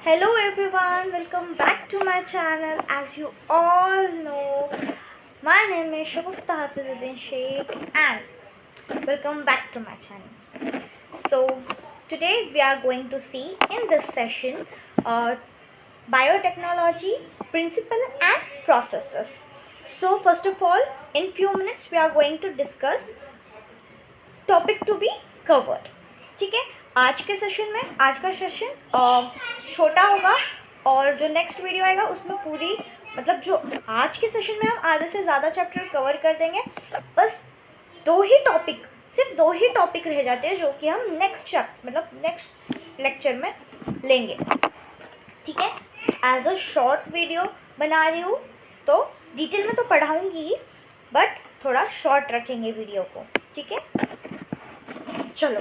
Hello everyone, welcome back to my channel. As you all know, my name is Shagufta Hafizuddin Sheikh and welcome back to my channel. So today we are going to see in this session biotechnology, principle and processes. So first of all, in few minutes we are going to discuss topic to be covered. ठीक है, आज के session में आज का session छोटा होगा और जो नेक्स्ट वीडियो आएगा उसमें पूरी मतलब जो आज के सेशन में हम आधे से ज़्यादा चैप्टर कवर कर देंगे. बस सिर्फ दो ही टॉपिक रह जाते हैं जो कि हम नेक्स्ट लेक्चर में लेंगे. ठीक है, एज अ शॉर्ट वीडियो बना रही हूँ तो डिटेल में तो पढ़ाऊँगी ही, बट थोड़ा शॉर्ट रखेंगे वीडियो को. ठीक है, चलो.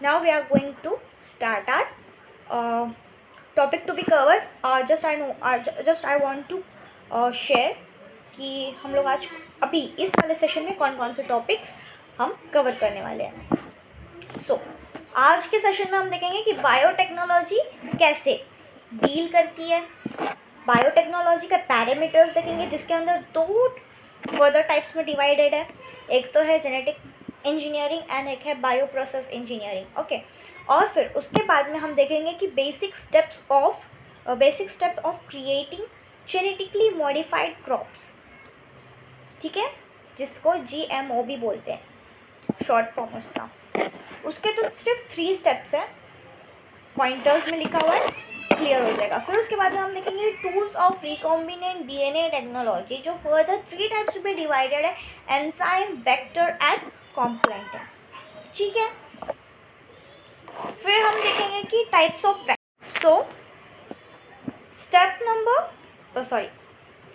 Now we are going to start our topic to be covered. Just I want to share कि हम लोग आज अभी इस वाले सेशन में कौन कौन से टॉपिक्स हम कवर करने वाले हैं. सो आज के सेशन में हम देखेंगे कि बायोटेक्नोलॉजी कैसे डील करती है. बायोटेक्नोलॉजी का पैरामीटर्स देखेंगे जिसके अंदर दो फर्दर टाइप्स में डिवाइडेड है. एक तो है जेनेटिक इंजीनियरिंग एंड एक है बायो प्रोसेस इंजीनियरिंग. ओके, और फिर उसके बाद में हम देखेंगे कि basic step of creating genetically modified crops. ठीक है, जिसको GMO भी बोलते हैं शॉर्ट फॉर्म उसका. उसके तो सिर्फ 3 स्टेप्स हैं, पॉइंटर्स में लिखा हुआ है, क्लियर हो जाएगा. फिर उसके बाद में हम देखेंगे tools of recombinant DNA technology जो फर्दर 3 टाइप्स में डिवाइडेड है, एंजाइम, वेक्टर एंड कॉम्प्लेंट है. ठीक है, फिर हम देखेंगे कि types of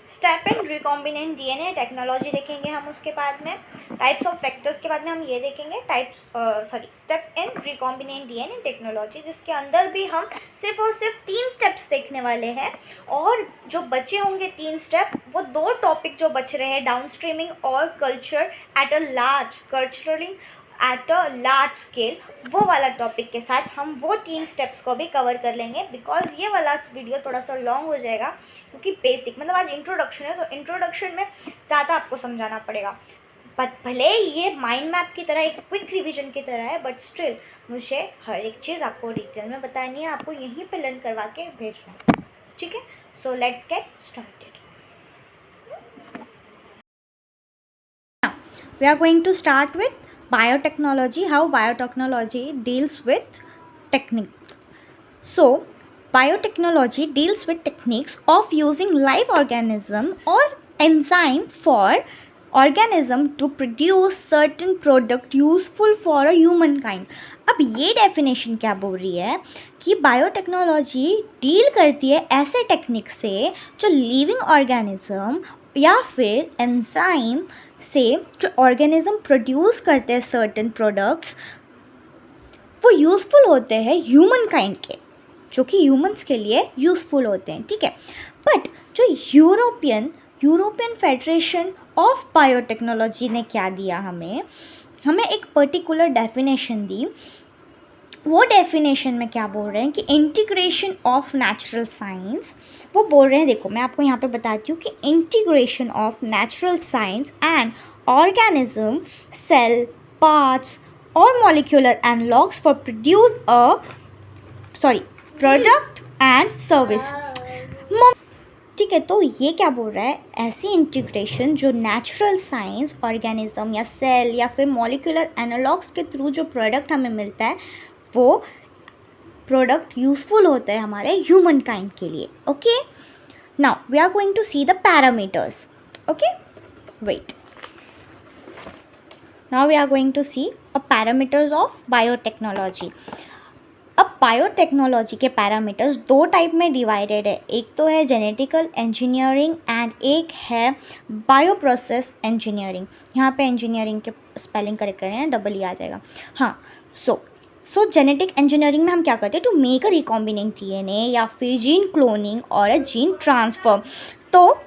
step and recombinant DNA technology देखेंगे हम. उसके बाद में टाइप्स ऑफ वेक्टर्स के बाद में हम ये देखेंगे step in recombinant DNA technology, जिसके अंदर भी हम सिर्फ और सिर्फ 3 स्टेप्स देखने वाले हैं. और जो बचे होंगे 3 स्टेप, वो 2 टॉपिक जो बच रहे हैं, डाउन स्ट्रीमिंग और culturing at a large scale, वो वाला टॉपिक के साथ हम वो 3 स्टेप्स को भी कवर कर लेंगे. बिकॉज ये वाला वीडियो थोड़ा सा लॉन्ग हो जाएगा क्योंकि बेसिक मतलब आज इंट्रोडक्शन है, तो इंट्रोडक्शन में ज़्यादा आपको समझाना पड़ेगा. बट भले ये माइंड मैप की तरह, एक क्विक रिवीजन की तरह है, बट स्टिल मुझे हर एक चीज़ आपको डिटेल में बतानी है, आपको यहीं पे लर्न करवा के भेजना है. ठीक है, so let's get started. We are going to start with biotechnology, how biotechnology deals with technique. So biotechnology deals with techniques of using live organism or enzyme for organism to produce certain product useful for a humankind. अब ये definition क्या बोल रही है कि biotechnology deal करती है ऐसे टेक्निक से जो लिविंग ऑर्गेनिज्म या फिर एंजाइम से जो ऑर्गेनिज्म प्रोड्यूस करते हैं सर्टेन प्रोडक्ट्स, वो यूज़फुल होते हैं ह्यूमन काइंड के, जो कि ह्यूमंस के लिए यूज़फुल होते हैं. ठीक है, बट जो यूरोपियन फेडरेशन ऑफ बायोटेक्नोलॉजी ने क्या दिया, हमें एक पर्टिकुलर डेफिनेशन दी. वो डेफिनेशन में क्या बोल रहे हैं कि इंटीग्रेशन ऑफ नेचुरल साइंस. वो बोल रहे हैं, देखो मैं आपको यहाँ पे बताती हूँ कि integration of natural science and organism, cell, parts और molecular analogs for product and service. ठीक है, तो ये क्या बोल रहा है, ऐसी इंटीग्रेशन जो नेचुरल साइंस, ऑर्गेनिज्म या सेल या फिर मॉलिक्यूलर एनालॉग्स के थ्रू जो प्रोडक्ट हमें मिलता है, वो प्रोडक्ट यूज़फुल होता है हमारे ह्यूमन काइंड के लिए. Okay, now we are going to see the parameters. Okay, wait. Now we are going to see a parameters of biotechnology. अब बायोटेक्नोलॉजी के पैरामीटर्स 2 टाइप में डिवाइडेड है. एक तो है जेनेटिकल इंजीनियरिंग एंड एक है बायो प्रोसेस इंजीनियरिंग. यहाँ पे इंजीनियरिंग के स्पेलिंग करेक्ट करें हैं, डबल ई आ जाएगा. हाँ, सो जेनेटिक इंजीनियरिंग में हम क्या करते हैं, to make a recombinant DNA या फिर जीन क्लोनिंग और अ जीन ट्रांसफर. तो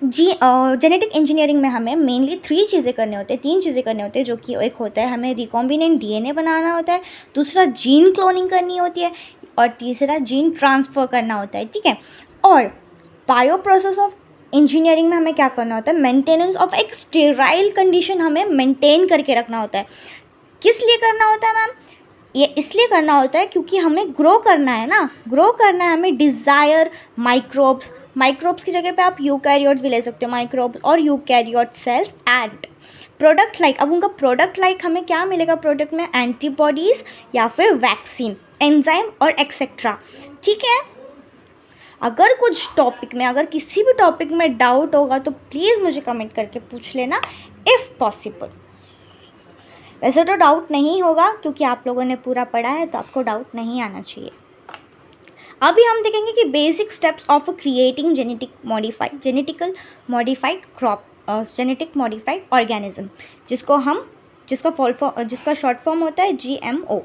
जेनेटिक इंजीनियरिंग में हमें मेनली 3 चीज़ें करने होते हैं, 3 चीज़ें करने होते हैं, जो कि एक होता है हमें रिकॉम्बिनेंट DNA बनाना होता है, दूसरा जीन क्लोनिंग करनी होती है, और तीसरा जीन ट्रांसफ़र करना होता है, ठीक है। और बायो प्रोसेस ऑफ इंजीनियरिंग में हमें क्या करना होता है, मेंटेनेंस ऑफ एक स्टेराइल कंडीशन हमें मेंटेन करके रखना होता है। किस लिए करना होता है मैम, ये इसलिए करना होता है क्योंकि हमें ग्रो करना है ना, ग्रो करना है हमें डिज़ायर माइक्रोब्स की जगह पे आप यूकैरियोट्स भी ले सकते हो, माइक्रोब्स और eukaryote cells and product like. अब उनका प्रोडक्ट लाइक हमें क्या मिलेगा प्रोडक्ट में, एंटीबॉडीज़ या फिर वैक्सीन, एंजाइम और एक्सेट्रा, ठीक है। अगर कुछ टॉपिक में, अगर किसी भी टॉपिक में डाउट होगा तो प्लीज़ मुझे कमेंट करके पूछ लेना इफ़ पॉसिबल। वैसे तो डाउट नहीं होगा क्योंकि आप लोगों ने पूरा पढ़ा है, तो आपको डाउट नहीं आना चाहिए। अभी हम देखेंगे कि basic steps of creating genetic modified organism, जिसका शॉर्ट फॉर्म होता है GMO।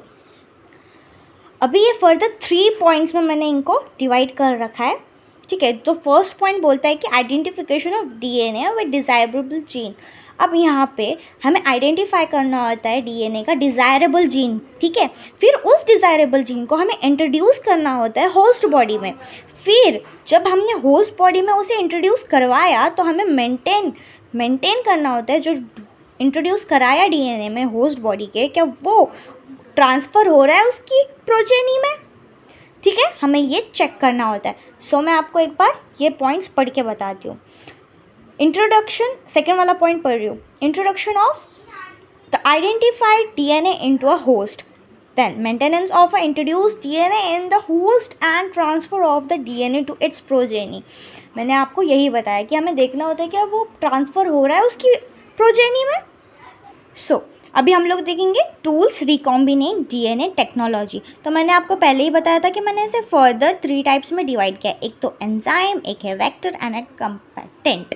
अभी ये फर्दर 3 पॉइंट्स में मैंने इनको डिवाइड कर रखा है, ठीक है। तो फर्स्ट पॉइंट बोलता है कि identification of DNA with desirable gene. अब यहाँ पे हमें आइडेंटिफाई करना होता है DNA का डिज़ायरेबल जीन, ठीक है। फिर उस डिज़ायरेबल जीन को हमें इंट्रोड्यूस करना होता है होस्ट बॉडी में। फिर जब हमने होस्ट बॉडी में उसे इंट्रोड्यूस करवाया तो हमें मेंटेन करना होता है जो इंट्रोड्यूस कराया DNA में होस्ट बॉडी के, क्या वो ट्रांसफ़र हो रहा है उसकी प्रोजेनी में, ठीक है। हमें ये चेक करना होता है। सो मैं आपको एक बार ये पॉइंट्स पढ़ के बताती हूँ। इंट्रोडक्शन, सेकेंड वाला पॉइंट पढ़ रही हूँ, introduction of the identified DNA into a host, then maintenance of a introduced DNA in the host and transfer of the DNA to its progeny. मैंने आपको यही बताया कि हमें देखना होता है कि वो ट्रांसफ़र हो रहा है उसकी प्रोजेनी में। सो अभी हम लोग देखेंगे टूल्स रिकॉम्बिनेट DNA टेक्नोलॉजी। तो मैंने आपको पहले ही बताया था कि मैंने इसे फर्दर 3 टाइप्स में डिवाइड किया, एक तो एंजाइम, एक है वेक्टर एंड एक कंपेटेंट,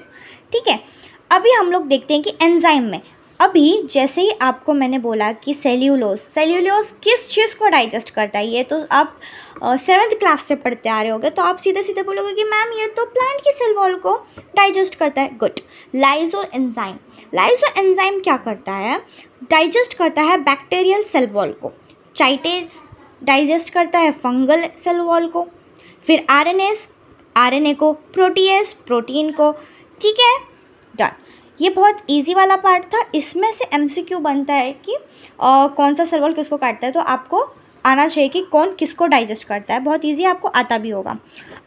ठीक है। अभी हम लोग देखते हैं कि एंजाइम में, अभी जैसे ही आपको मैंने बोला कि सेल्यूलोज किस चीज़ को डाइजेस्ट करता है, ये तो आप 7th क्लास से पढ़ते आ रहे होगे, तो आप सीधे सीधे बोलोगे कि मैम ये तो प्लांट की सेल वॉल को डाइजेस्ट करता है। गुड। लाइजो एंजाइम क्या करता है, डाइजेस्ट करता है बैक्टीरियल सेल वॉल को। चाइटेज डाइजेस्ट करता है फंगल सेल वॉल को। फिर RNA को, प्रोटीएस प्रोटीन को, ठीक है, डन। ये बहुत इजी वाला पार्ट था। इसमें से MCQ बनता है कि कौन सा सेल वॉल किसको काटता है, तो आपको आना चाहिए कि कौन किसको डाइजेस्ट करता है, बहुत इजी, आपको आता भी होगा।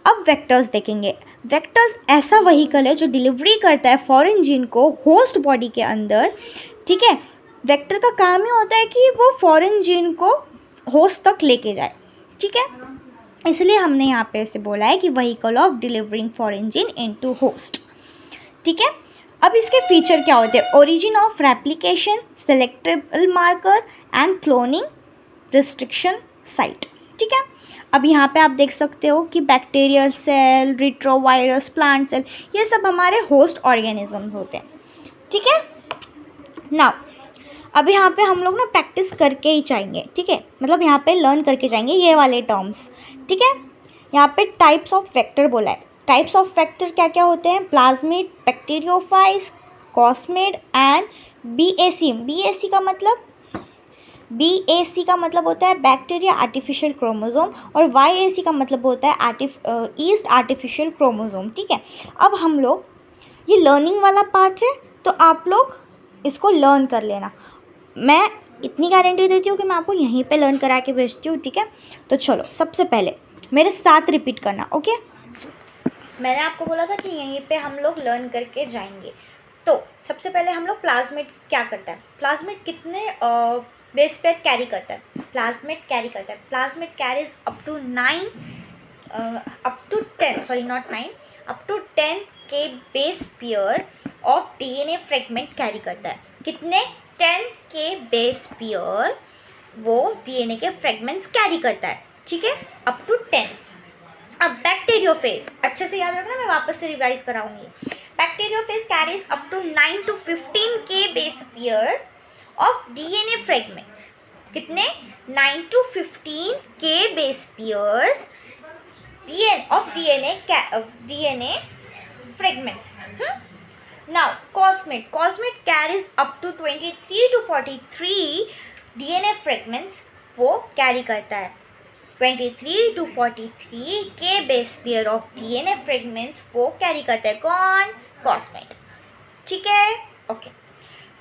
अब वेक्टर्स देखेंगे। वेक्टर्स ऐसा व्हीकल है जो डिलीवरी करता है फॉरेन जीन को होस्ट बॉडी के अंदर, ठीक है। वेक्टर का काम ही होता है कि वो फॉरेन जीन को होस्ट तक लेके जाए, ठीक है। इसलिए हमने यहाँ पे इसे बोला है कि vehicle of delivering foreign gene into host, ठीक है। अब इसके फीचर क्या होते हैं, origin of replication, selectable marker and cloning restriction site, ठीक है। अब यहाँ पे आप देख सकते हो कि bacterial cell, retrovirus, plant cell, ये सब हमारे होस्ट ऑर्गेनिजम्स होते हैं, ठीक है। नाउ अब यहाँ पे हम लोग ना प्रैक्टिस करके ही जाएंगे, ठीक है, मतलब यहाँ पे लर्न करके जाएंगे ये वाले टर्म्स, ठीक है। यहाँ पे टाइप्स ऑफ वेक्टर बोला है। टाइप्स ऑफ वेक्टर क्या क्या होते हैं, plasmid, bacteriophage, cosmid and BAC। BAC का मतलब होता है बैक्टीरिया आर्टिफिशियल क्रोमोसोम, और YAC का मतलब होता है ईस्ट आर्टिफिशियल क्रोमोसोम, ठीक है। अब हम लोग, ये लर्निंग वाला पार्ट है, तो आप लोग इसको लर्न कर लेना। मैं इतनी गारंटी देती हूँ कि मैं आपको यहीं पे लर्न करा के भेजती हूँ, ठीक है। तो चलो सबसे पहले मेरे साथ रिपीट करना, ओके। मैंने आपको बोला था कि यहीं पे हम लोग लर्न करके जाएंगे। तो सबसे पहले हम लोग प्लाज्मिड क्या करता है, प्लाज्मिड कितने बेस पेयर कैरी करता है, प्लाज्मिड कैरीज अप टू 10 के base pair of DNA fragment carry करता है। कितने, 10 के बेस पेयर वो DNA के फ्रेगमेंट्स कैरी करता है, ठीक है, अप टू 10। अब बैक्टीरियोफेज अच्छे से याद रखना, मैं वापस से रिवाइज कराऊंगी। Bacteriophage carries up to 9 to 15 के base pair of DNA fragments. कितने, 9 to 15 के base pairs of DNA fragments. Now cosmid carries up to 23 to 43 DNA fragments वो कैरी करता है। 23 to 43 के base pair of DNA fragments वो कैरी करते हैं कौन? कॉस्मेट। ठीक है, ओके।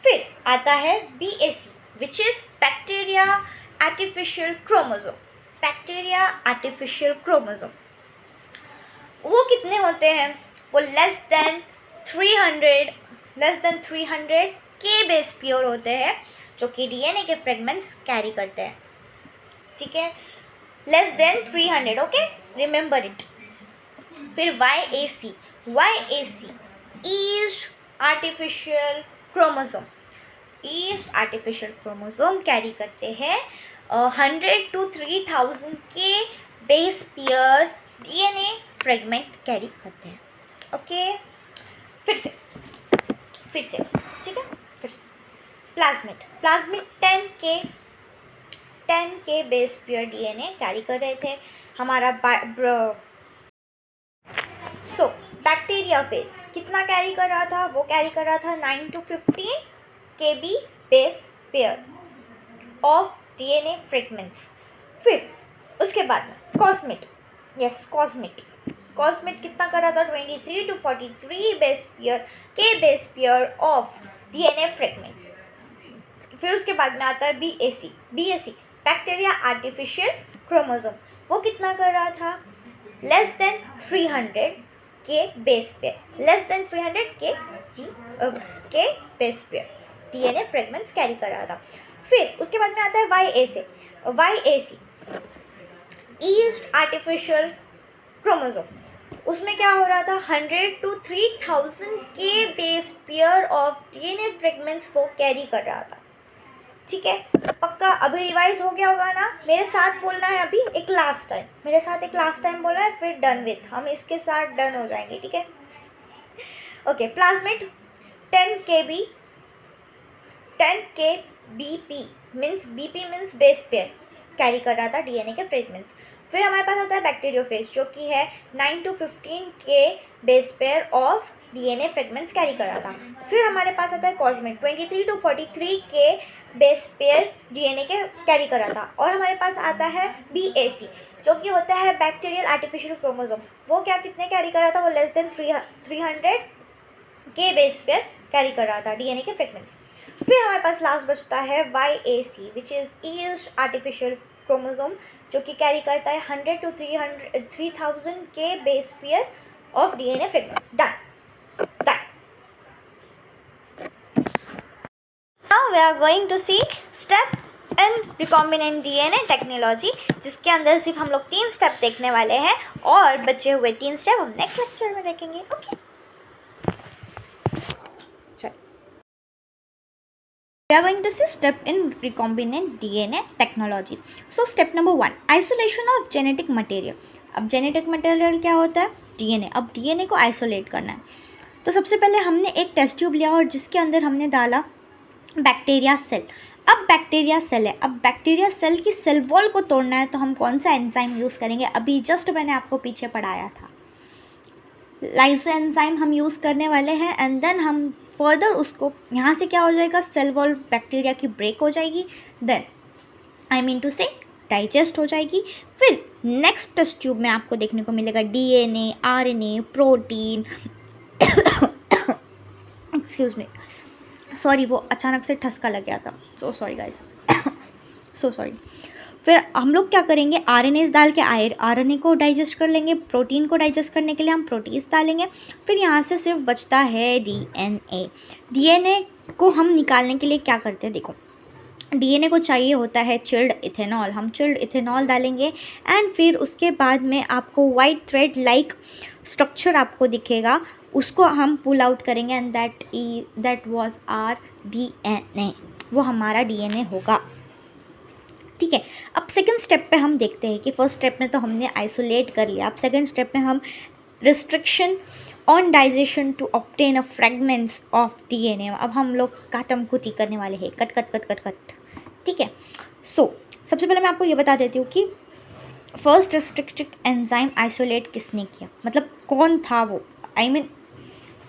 फिर आता है BAC which is bacteria artificial chromosome. Bacteria artificial chromosome वो कितने होते हैं? वो लेस देन 300 के बेस पेयर होते हैं जो कि डीएनए के फ्रेगमेंट्स कैरी करते हैं। ठीक है, less than 300, okay, remember it. फिर YAC yeast artificial chromosome. Yeast artificial chromosome carry करते हैं 100 to 3000 के base pair DNA fragment carry करते हैं। ओके, फिर से ठीक है, फिर से प्लाज्मिड 10 के बेस पेयर डीएनए कैरी कर रहे थे। हमारा बैक्टीरिया फेज कितना कैरी कर रहा था? वो कैरी कर रहा था 9 to 15 kb base pair of DNA fragments. फिर उसके बाद में कॉस्मेट कितना कर रहा था? 23 to 43 base pair of DNA fragment. फिर उसके बाद में आता है BAC बैक्टीरिया आर्टिफिशियल क्रोमोसोम। वो कितना कर रहा था? लेस देन 300 के बेस पेयर, लेस देन 300 के base pair DNA fragments carry कर रहा था। फिर उसके बाद में आता है YAC ईस्ट आर्टिफिशियल क्रोमोसोम। उसमें क्या हो रहा था? 100 to 3000 के base pair of DNA fragments को कैरी कर रहा था। ठीक है, पक्का अभी रिवाइज हो गया होगा ना? मेरे साथ बोलना है अभी एक लास्ट टाइम बोलना है, फिर डन विथ, हम इसके साथ डन हो जाएंगे। ठीक है, okay. Plasmid 10 kbp means base pair carry कर रहा था डीएनए के फ्रेगमेंट्स। फिर हमारे पास आता है बैक्टीरियोफेज जो कि है 9 to 15 के base pair of DNA fragments carry कर रहा था। फिर हमारे पास आता है कॉस्मेट 23 to 43 के बेस पेयर डीएनए के कैरी कर रहा था। और हमारे पास आता है BAC जो कि होता है बैक्टीरियल आर्टिफिशियल क्रोमोसोम। वो क्या कितने कैरी कर रहा था? वो लेस देन 300 के बेस पेयर कैरी कर रहा था डीएनए के फ्रेगमेंट्स। फिर हमारे पास लास्ट बचता है YAC which is yeast artificial chromosome जो कि कैरी करता है 100 to 3000 के base pair of DNA fragments. Done. Now we are going to see step in recombinant DNA technology जिसके अंदर सिर्फ हम लोग 3 स्टेप देखने वाले हैं और बचे हुए 3 स्टेप हम नेक्स्ट लेक्चर में देखेंगे। Okay, we are going to see step in recombinant DNA technology. So step number 1 isolation of genetic material. अब जेनेटिक मटेरियल क्या होता है? डीएनए। अब डीएनए को आइसोलेट करना है तो सबसे पहले हमने एक टेस्ट ट्यूब लिया और जिसके अंदर हमने डाला बैक्टीरिया सेल। अब बैक्टीरिया सेल है, अब बैक्टीरिया सेल की सेल वॉल को तोड़ना है तो हम कौन सा एंजाइम यूज़ करेंगे? अभी जस्ट मैंने आपको पीछे पढ़ाया था, लाइसो एंजाइम हम यूज़ करने वाले हैं। एंड देन हम फर्दर उसको यहाँ से क्या हो जाएगा? सेल वॉल बैक्टीरिया की ब्रेक हो जाएगी, देन आई मीन टू से डाइजेस्ट हो जाएगी। फिर नेक्स्ट टेस्ट ट्यूब में आपको देखने को मिलेगा DNA, RNA, protein excuse me, sorry वो अचानक से ठसका लग गया था, so sorry guys, so sorry. फिर हम लोग क्या करेंगे? आरएनएस डाल के आरएनए को डाइजेस्ट कर लेंगे, प्रोटीन को डाइजेस्ट करने के लिए हम प्रोटीन्स डालेंगे। फिर यहाँ से सिर्फ बचता है डीएनए। डीएनए को हम निकालने के लिए क्या करते हैं? देखो, डीएनए को चाहिए होता है चिल्ड इथेनॉल, हम चिल्ड इथेनॉल डालेंगे एंड फिर उसके बाद में आपको वाइट थ्रेड लाइक स्ट्रक्चर आपको दिखेगा, उसको हम पुल आउट करेंगे and that was our DNA, वो हमारा डीएनए होगा। ठीक है, अब सेकंड स्टेप पे हम देखते हैं कि फर्स्ट स्टेप में तो हमने आइसोलेट कर लिया, अब सेकंड स्टेप में हम restriction on digestion to obtain a fragments of DNA. अब हम लोग काटम कुटी करने वाले हैं, cut cut cut cut cut. ठीक है, सो सबसे पहले मैं आपको ये बता देती हूँ कि फर्स्ट रिस्ट्रिक्टिव एंजाइम आइसोलेट किसने किया, मतलब कौन था वो, I mean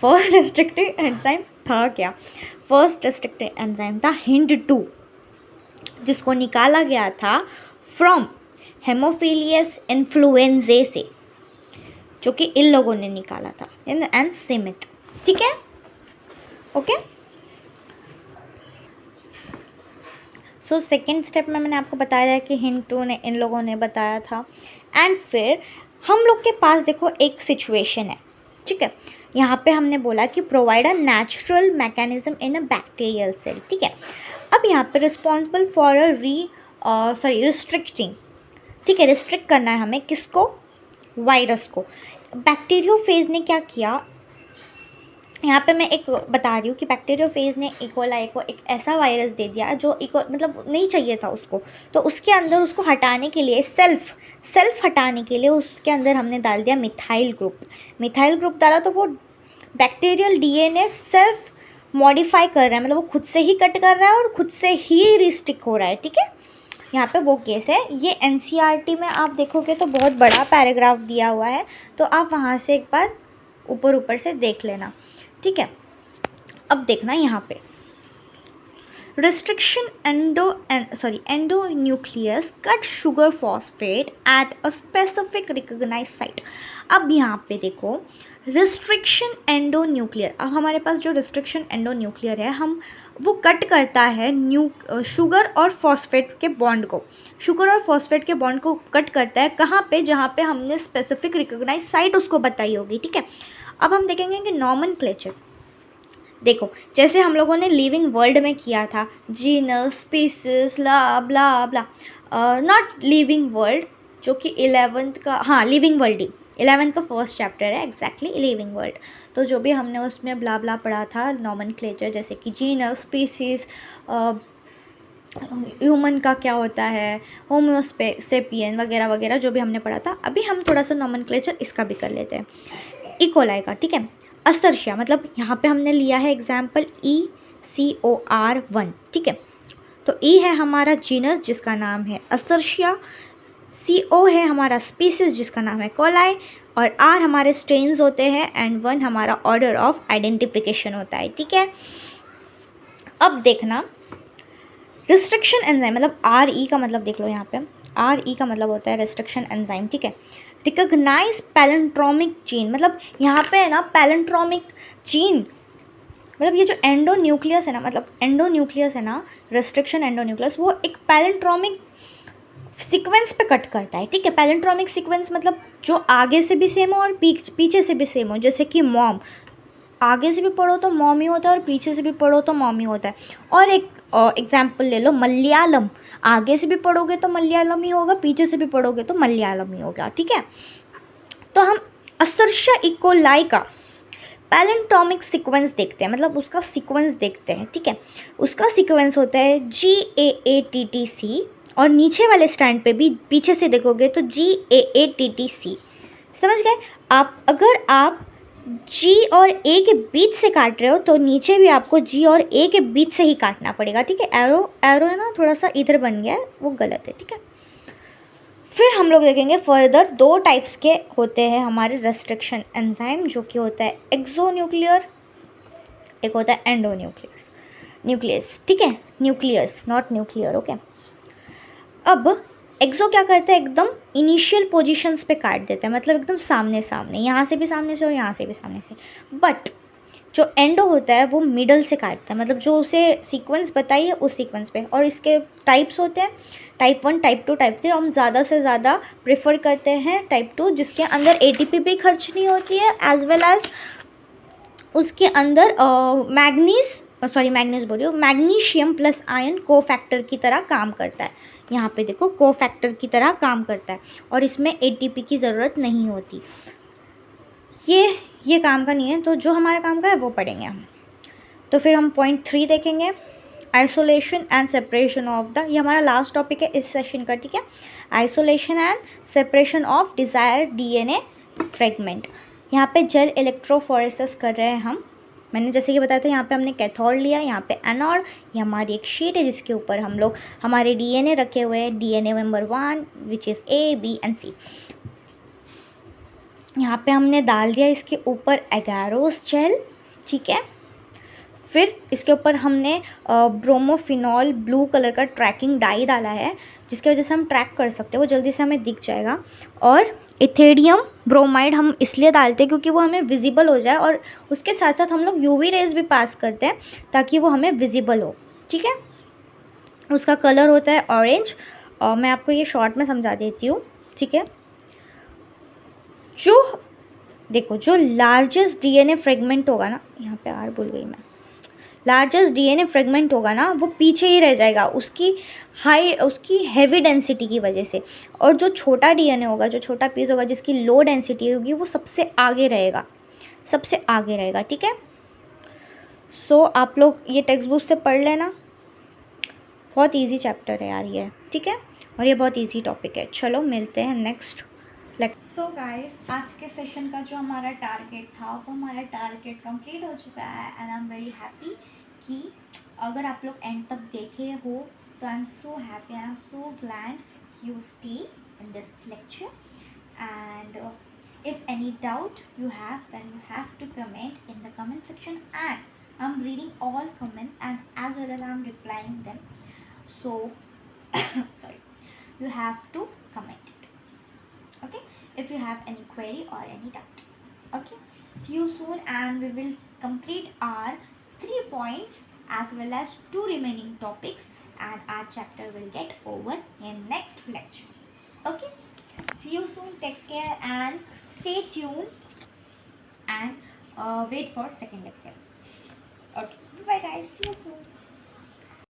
first restrictive enzyme था क्या? फर्स्ट रिस्ट्रिक्टिव एंजाइम था HIND2 जिसको निकाला गया था फ्रॉम हेमोफिलियस इन्फ्लुएंजे से, जो कि इन लोगों ने निकाला था, एंड सिमित। ठीक है, ओके। सो सेकेंड स्टेप में मैंने आपको बताया है कि हिंटू ने, इन लोगों ने बताया था। एंड फिर हम लोग के पास देखो एक सिचुएशन है, ठीक है। यहाँ पे हमने बोला कि provide a natural mechanism in a bacterial cell, ठीक है। अब यहाँ पे रिस्पॉन्सिबल फॉर अ रिस्ट्रिक्टिंग, ठीक है, रिस्ट्रिक्ट करना है हमें किसको, वायरस को। बैक्टीरियोफेज ने क्या किया, यहाँ पे मैं एक बता रही हूँ कि बैक्टीरियोफेज ने इकोलाई को एक ऐसा वायरस दे दिया जो मतलब नहीं चाहिए था उसको, तो उसके अंदर उसको हटाने के लिए सेल्फ हटाने के लिए उसके अंदर हमने डाल दिया मिथाइल ग्रुप डाला, तो वो बैक्टीरियल डीएनए सेल्फ मॉडिफाई कर रहा है, मतलब वो खुद से ही कट कर रहा है और खुद से ही रिस्ट्रिक्ट हो रहा है, ठीक है। यहाँ पे वो केस है। ये एनसीईआरटी में आप देखोगे तो बहुत बड़ा पैराग्राफ दिया हुआ है, तो आप वहाँ से एक बार ऊपर से देख लेना, ठीक है। अब देखना यहाँ पे restriction endonuclease cut sugar phosphate at a specific recognized site. अब यहाँ पे देखो रिस्ट्रिक्शन एंडोन्यूक्लियर, अब हमारे पास जो रिस्ट्रिक्शन एंडोन्यूक्लियर है, हम वो कट करता है शुगर और फॉस्फेट के बॉन्ड को, कट करता है कहाँ पे, जहाँ पे हमने स्पेसिफिक रिकॉग्नाइज साइट उसको बताई होगी, ठीक है। अब हम देखेंगे कि नॉमेनक्लेचर, देखो जैसे हम लोगों ने लिविंग वर्ल्ड में किया था, genus, species, la bla bla, not living world, जो कि 11th का, हाँ लिविंग वर्ल्ड ही 11th का फर्स्ट चैप्टर है एग्जैक्टली, लिविंग वर्ल्ड। तो जो भी हमने उसमें ब्ला ब्ला पढ़ा था नॉमेनक्लेचर, जैसे कि जीनस, स्पीसीज, ह्यूमन का क्या होता है, होम्योसेपियन वगैरह वगैरह जो भी हमने पढ़ा था। अभी हम थोड़ा सा नॉमेनक्लेचर इसका भी कर लेते हैं, इकोलाई का, ठीक है। असर्शिया, मतलब यहाँ पे हमने लिया है एग्जाम्पल ECOR1, ठीक है। तो E है हमारा जीनस जिसका नाम है असर्शिया, CO है हमारा स्पीसीज जिसका नाम है कोलाई, और R हमारे स्ट्रेन्स होते हैं, एंड 1 हमारा ऑर्डर ऑफ आइडेंटिफिकेशन होता है, ठीक है। अब देखना रिस्ट्रिक्शन एंजाइम, मतलब RE का मतलब देख लो, यहाँ पे RE का मतलब होता है रिस्ट्रिक्शन एंजाइम, ठीक है। रिकॉग्नाइज पैलेंट्रोमिक जीन, मतलब यहाँ पे है ना पैलेंट्रोमिक जीन, मतलब ये जो एंडोन्यूक्लियस है ना, रिस्ट्रिक्शन एंडोन्यूक्लियस, वो एक पैलेंट्रोमिक सीक्वेंस पे कट करता है, ठीक है। पैलेंट्रोमिक सीक्वेंस मतलब जो आगे से भी सेम हो और पीछे से भी सेम हो, जैसे कि मॉम, आगे से भी पढ़ो तो मॉम ही होता है और पीछे से भी पढ़ो तो मॉम ही होता है। और एक एग्जाम्पल ले लो मलयालम, आगे से भी पढ़ोगे तो मलयालम ही होगा, पीछे से भी पढ़ोगे तो मलयालम ही होगा, ठीक है। तो हम असर्शिया इकोलाई का पैलेंटोमिक सीक्वेंस देखते हैं, मतलब उसका सीक्वेंस देखते हैं, ठीक है। उसका सीक्वेंस होता है GAATTC, और नीचे वाले स्टैंड पे भी पीछे से देखोगे तो GAATTC, समझ गए आप। अगर आप G और A के बीच से काट रहे हो तो नीचे भी आपको G और A के बीच से ही काटना पड़ेगा, ठीक है। एरो है ना, थोड़ा सा इधर बन गया है, वो गलत है, ठीक है। फिर हम लोग देखेंगे फर्दर 2 टाइप्स के होते हैं हमारे रेस्ट्रिक्शन एंजाइम, जो कि होता है एक्सोन्यूक्लियर, एक होता है न्यूक्लियस, ठीक है, न्यूक्लियस नॉट न्यूक्लियर, ओके। अब एक्सो क्या करता है, एकदम इनिशियल पोजीशंस पे काट देता है, मतलब एकदम सामने यहाँ से भी सामने से और यहाँ से भी सामने से। बट जो एंडो होता है वो मिडल से काटता है, मतलब जो उसे सीक्वेंस बताई है उस सीक्वेंस पे। और इसके टाइप्स होते हैं टाइप 1, टाइप 2, टाइप 3। हम ज़्यादा से ज़्यादा प्रेफर करते हैं टाइप 2, जिसके अंदर ATP भी खर्च नहीं होती है, एज वेल एज उसके अंदर मैग्नीशियम प्लस आयन को फैक्टर की तरह काम करता है। यहाँ पे देखो को फैक्टर की तरह काम करता है, और इसमें ATP की ज़रूरत नहीं होती। ये काम का नहीं है, तो जो हमारा काम का है वो पढ़ेंगे हम। तो फिर हम पॉइंट 3 देखेंगे, isolation and separation of the, ये हमारा लास्ट टॉपिक है इस सेशन का, ठीक है। Isolation and separation of desired DNA fragment. यहाँ पे जेल इलेक्ट्रोफोरेसिस कर रहे हैं हम। मैंने जैसे कि बताया था, यहाँ पे हमने कैथोड लिया, यहाँ पे एनोड, ये हमारी एक शीट है जिसके ऊपर हम लोग हमारे DNA रखे हुए हैं, DNA number 1 which is A, B and C। यहाँ पे हमने डाल दिया इसके ऊपर एगारोस जेल, ठीक है। फिर इसके ऊपर हमने ब्रोमोफिनॉल ब्लू कलर का ट्रैकिंग डाई डाला है, जिसकी वजह से हम ट्रैक कर सकते हैं, वो जल्दी से हमें दिख जाएगा। और इथेरियम ब्रोमाइड हम इसलिए डालते हैं क्योंकि वो हमें विजिबल हो जाए, और उसके साथ साथ हम लोग यूवी रेज भी पास करते हैं ताकि वो हमें विजिबल हो। ठीक है, उसका कलर होता है ऑरेंज, और मैं आपको ये शॉर्ट में समझा देती हूँ। ठीक है, जो देखो जो लार्जेस्ट डीएनए फ्रेगमेंट होगा ना, यहाँ पे आर भूल गई मैं, लार्जेस्ट डीएनए फ्रेगमेंट होगा ना वो पीछे ही रह जाएगा उसकी हैवी डेंसिटी की वजह से, और जो छोटा डीएनए होगा, जो छोटा पीस होगा जिसकी लो डेंसिटी होगी, वो सबसे आगे रहेगा, सबसे आगे रहेगा। ठीक है, सो आप लोग ये टेक्स्ट बुक से पढ़ लेना, बहुत इजी चैप्टर है यार ये। ठीक है, और ये बहुत इजी टॉपिक है। चलो मिलते हैं नेक्स्ट। सो गाइस, आज के सेशन का जो हमारा टारगेट था वो हमारा टारगेट कंप्लीट हो चुका है, and I am very happy कि अगर आप लोग एंड तक देखे हो तो I am so happy, I am so glad you stay in this lecture. And if any doubt you have, then you have to comment in the comment section, and I'm reading all comments and as well as I'm replying them, so sorry, you have to comment it. Okay, if you have any query or any doubt. Okay, see you soon, and we will complete our 3 points as well as 2 remaining topics, and our chapter will get over in next lecture. Okay, see you soon, take care and stay tuned, and wait for second lecture. Okay, bye guys, see you soon.